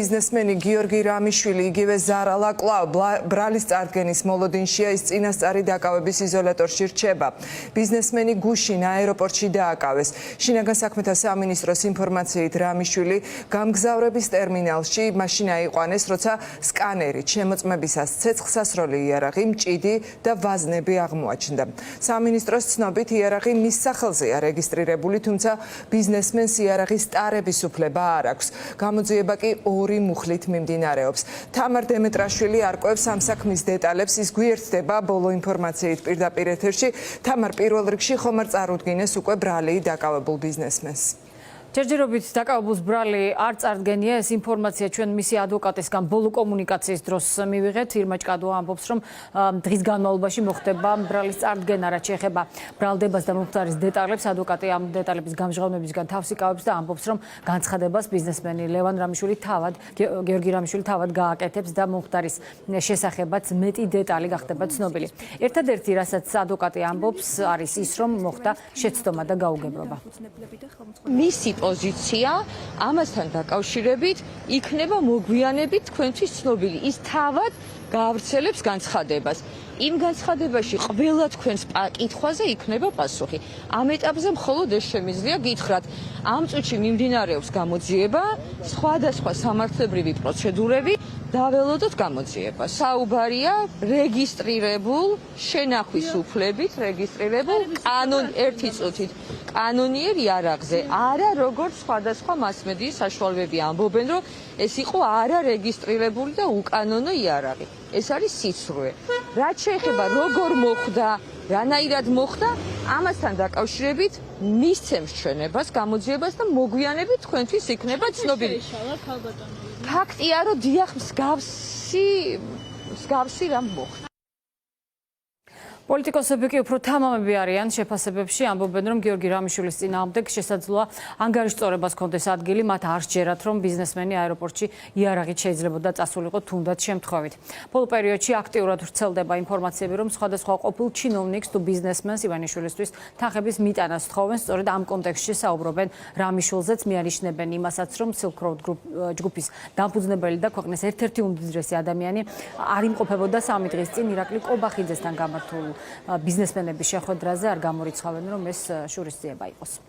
Biznesmeni Georgi Ramiშვილი იგივე ზარალა კვლავ ბრალის წარდგენის მოლოდინშია, ის წინასწარი დაკავების იზოლატორში რჩება. Biznesmeni გუშინ აეროპორტში დააკავეს. შინაგან საქმეთა სამინისტროს ინფორმაციით რამიშვილი გამგზავრების ტერმინალში მაშინ აიყვანეს, როცა სკანერით შემოწმებისას ცეცხლსასროლი იარაღი, მჭიდი და ვაზნები აღმოაჩნდა. სამინისტროს ცნობით იარაღი მის სახელზეა რეგისტრირებული, თუმცა ბიზნესმენს იარაღის ტარების უფლება არ აქვს. გამოძიება კი მუხლით მიმდინარეობს. თამარ დემეტრაშვილი არკვევს ამ საქმის დეტალებს, ის გვიერთდება ბოლო ინფორმაციით პირდაპირ ეთერში. თამარ, პირველ რიგში ხომ არ წარუდგინეს უკვე ბრალი დაკავებულ ბიზნესმენს? ჯერჯერობით დაკავებულს ბრალი არ წარდგენია, ეს ინფორმაცია ჩვენ მისი ადვოკატისგან ბოლო კომუნიკაციის დროს მივიღეთ. ირმა ჭკადოა ამბობს, რომ დღის განმავლობაში მოხდება ბრალის წარდგენა, რაც შეეხება ბრალდებას და მომხდარის დეტალებს. ადვოკატი ამ დეტალების გამჟღავნებისგან თავს იკავებს და ამბობს, რომ განცხადებას ბიზნესმენი ლევან რამიშვილი გიორგი რამიშვილი თავად გააკეთებს და მომხდარის შესახებაც მეტი დეტალი გახდება ცნობილი. ერთადერთი, რასაც ადვოკატი ამბობს, არის ის, რომ მოხდა შეცდომა და გაუგებრობა. მისი პოზიცია ამასთან დაკავშირებით იქნება მოგვიანებით თქვენთვის ცნობილი. ის თავად გაავრცელებს განცხადებას. იმ განცხადებაში ყველა თქვენს კითხვაზე იქნება პასუხი. ამ ეტაპზე მხოლოდ ეს შემიძლია გითხრათ. ამ წუთში მიმდინარეობს გამოძიება, სხვადასხვა სამართლებრივი პროცედურები დაველოდოთ გამოძიება. საუბარია რეგისტრირებულ შენახვის უფლებით რეგისტრირებულ ერთი წუთით კანონიერ იარაღზე. არა როგორც სხვადასხვა მასმედიის საშუალებები ამბობენ, რომ ეს იყო არა რეგისტრირებული და უკანონო იარაღი. ეს არის სიცრუე. რაც შეეხება როგორ მოხდა, რანაირად მოხდა, ამასთან დაკავშირებით მისცემს ჩვენებას გამოძიებას და მოგვიანებით თქვენთვის იქნება ცნობილი. ფაქტია, რომ დიახ, მსგავსი რამ მოხდა. პოლიტიკოსები კი უფრო თამამები არიან შეფასებებში, ამბობენ, რომ გიორგი რამიშვილის წინააღმდეგ შესაძლოა ანგარიშწორებას ჰქონდეს ადგილი, მათ არ სჯერათ, რომ ბიზნესმენი აეროპორტში იარაღით შეიძლებოდა წასულიყო თუნდაც შემთხვევით. ბოლო პერიოდში აქტიურად ვრცელდება ინფორმაციები, რომ სხვადასხვა ყოფილ ჩინოვნიკს თუ ბიზნესმენს ივანიშვილისთვის თანხების მიტანას თხოვენ, სწორედ ამ კონტექსტში საუბრობენ რამიშვილზეც, მიანიშნებენ იმასაც, რომ Silk Road ჯგუფის დამფუძნებელი და ქვეყნის ერთ-ერთი უმდიდრესი ადამიანი არ იმყოფებოდა 3 დღის წინ ირაკლი კობახიძესთან გამართულ ბიზნესმენების შეხვედრაზე, არ გამორიცხავენ, რომ ეს შურისძიება იყოს.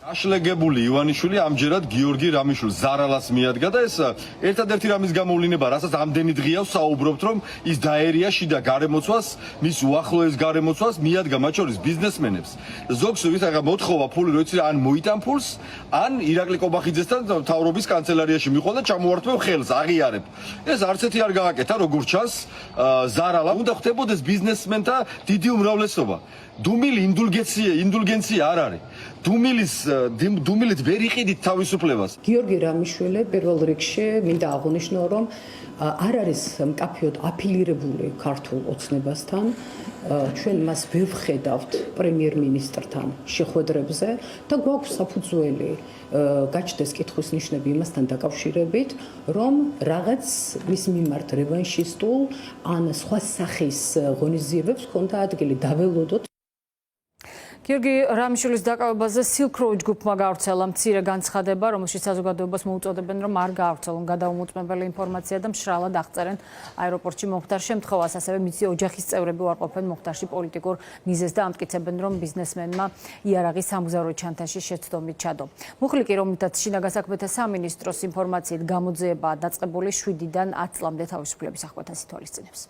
აშლეგებული ივანიშვილი ამჯერად გიორგი რამიშვილს ზარალას მიადგა და ეს ერთადერთი რამის გამოვლენა, რასაც ამდენი დღეა საუბრობთ, რომ ის დაერია შიდა გარემოცვას, მის უახლოეს გარემოცვას მიადგა მათ შორის ბიზნესმენებს. ზოგს ვისაღა მოთხოვა ფული, როიცი ან მოიტან ფულს, ან ირაკლი კობახიძესთან მთავრობის კანცელარიაში მიყვა და ჩამოვართმევ ხელს, აღიარებ. ეს არც ერთი არ გააკეთა, როგორც ჩანს, ზარალა უნდა ხდებოდეს ბიზნესმენთა დიდი უმრავლესობა. დუმილი ინდულგენცია არ არის. დუმილით ვერ იყიდით თავისუფლებას. გიორგი რამიშვილი პირველ რიგში მინდა აღვნიშნო, რომ არ არის მკაფიოდ აფილირებული ქართულ ოცნებასთან. ჩვენ მას ვერ ვხედავთ პრემიერ-მინისტრთან შეხვედრებზე და გვაქვს საფუძველი გაჩნდეს კითხვის ნიშნები იმასთან დაკავშირებით, რომ რაღაც მის მიმართ რევანშისტულ ან სხვა სახის ღონისძიებებს ჰქონდა ადგილი. დაველოდოთ. გიორგი რამიშვილის დაკავებაზე Silk Road ჯგუფმა გაავრცელა მცირე განცხადება, რომელშიც საზოგადოებას მოუწოდებენ, რომ არ გაავრცელონ გადაუმოწმებელი ინფორმაცია და მშრალად აღწერენ აეროპორტში მომხდარ შემთხვევას. ასევე მისი ოჯახის წევრები უარყოფენ მომხდარში პოლიტიკურ მიზეზს და ამტკიცებენ, რომ ბიზნესმენმა იარაღი სამგზავრო ჩანთაში შეცდომით ჩადო. მუხლი კი, რომლითაც შინაგან საქმეთა სამინისტროს ინფორმაციით გამოძიებაა დაწყებული 7-დან 10 წლამდე თავისუფლების აღკვეთას ითვალისწინებს.